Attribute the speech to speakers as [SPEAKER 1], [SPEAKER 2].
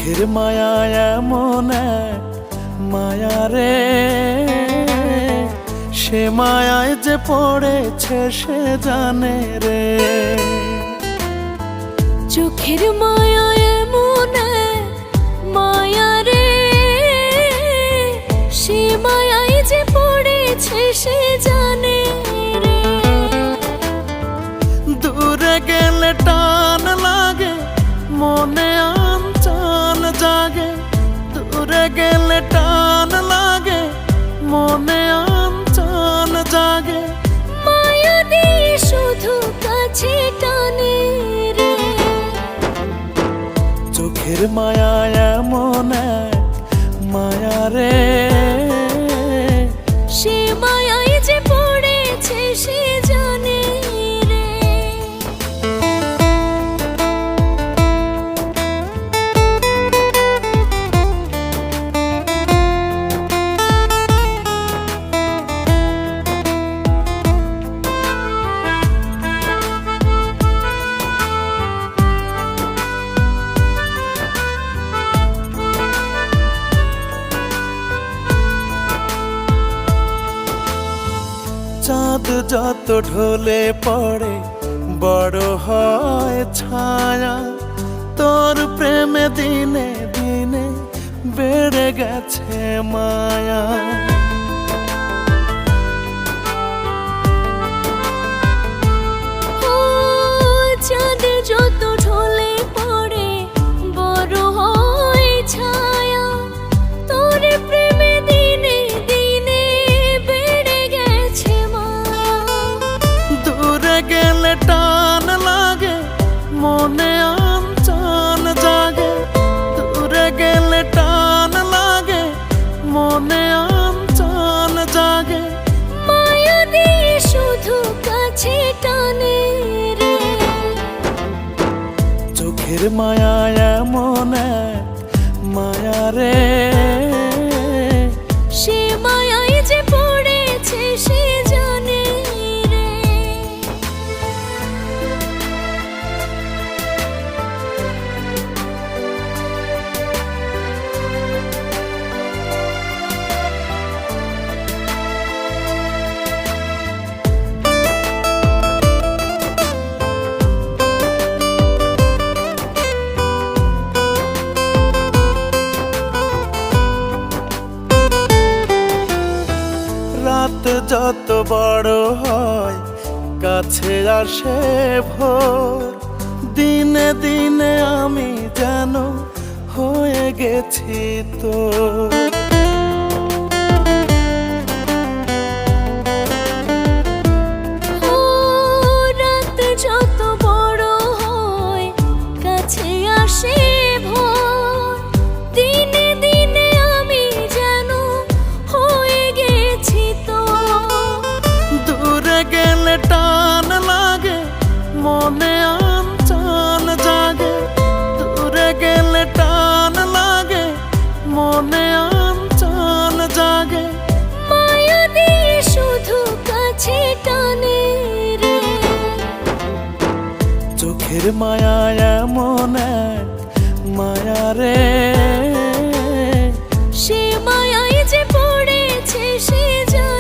[SPEAKER 1] চোখের মায়া এমন এক মায়া রে, সে মায়ায় যে পড়েছে সে জানে রে।
[SPEAKER 2] চোখের মায়া এমন এক মায়া রে, সে মায়ায় যে পড়েছে সে জানে রে।
[SPEAKER 1] দূরে গেলে টান লাগে মনে আনচান জাগে, দূরে গেলে টান লাগে মনে আনচান জাগে।
[SPEAKER 2] মায়া দিয়ে শুধু কাছে টানে রে।
[SPEAKER 1] চোখের মায়া এমন এক মায়া রে,
[SPEAKER 2] সে মায়ায় যে পড়েছে সে জানে রে।
[SPEAKER 1] চাঁদ যত ঢলে পড়ে বড় হয় ছায়া, তোর প্রেমে দিনে দিনে বেড়ে গেছে মায়া।
[SPEAKER 2] ও চাঁদ যত ঢলে পড়ে বড় হয় ছায়া, তোর প্রেমে দিনে দিনে বেড়ে গেছে মায়া।
[SPEAKER 1] দূরে গেলে টান লাগে মনে আনচান জাগে, দূরে গেলে টান লাগে মনে আনচান জাগে।
[SPEAKER 2] মায়া দিয়ে শুধু কাছে টানে রে।
[SPEAKER 1] চোখের মায়া এমন এক মায়া রে,
[SPEAKER 2] সে মায়ায় যে পড়েছে সে জানে রে।
[SPEAKER 1] রাত যত বড় হয় কাছে আসে ভোর, দিনে দিনে আমি যেন হয়ে গেছি তোর।
[SPEAKER 2] ও রাত যত বড় হয় কাছে আসে ভোর, দিনে দিনে আমি যেন হয়ে গেছি তোর।
[SPEAKER 1] দূরে গেলে টান লাগে মনে আনচান জাগে, দূরে গেলে টান লাগে মনে আনচান জাগে।
[SPEAKER 2] মায়া দিয়ে শুধু কাছে টানে রে।
[SPEAKER 1] চোখের মায়া এমন এক মায়া রে,
[SPEAKER 2] সে মায়ায় যে পড়েছে সে জানে।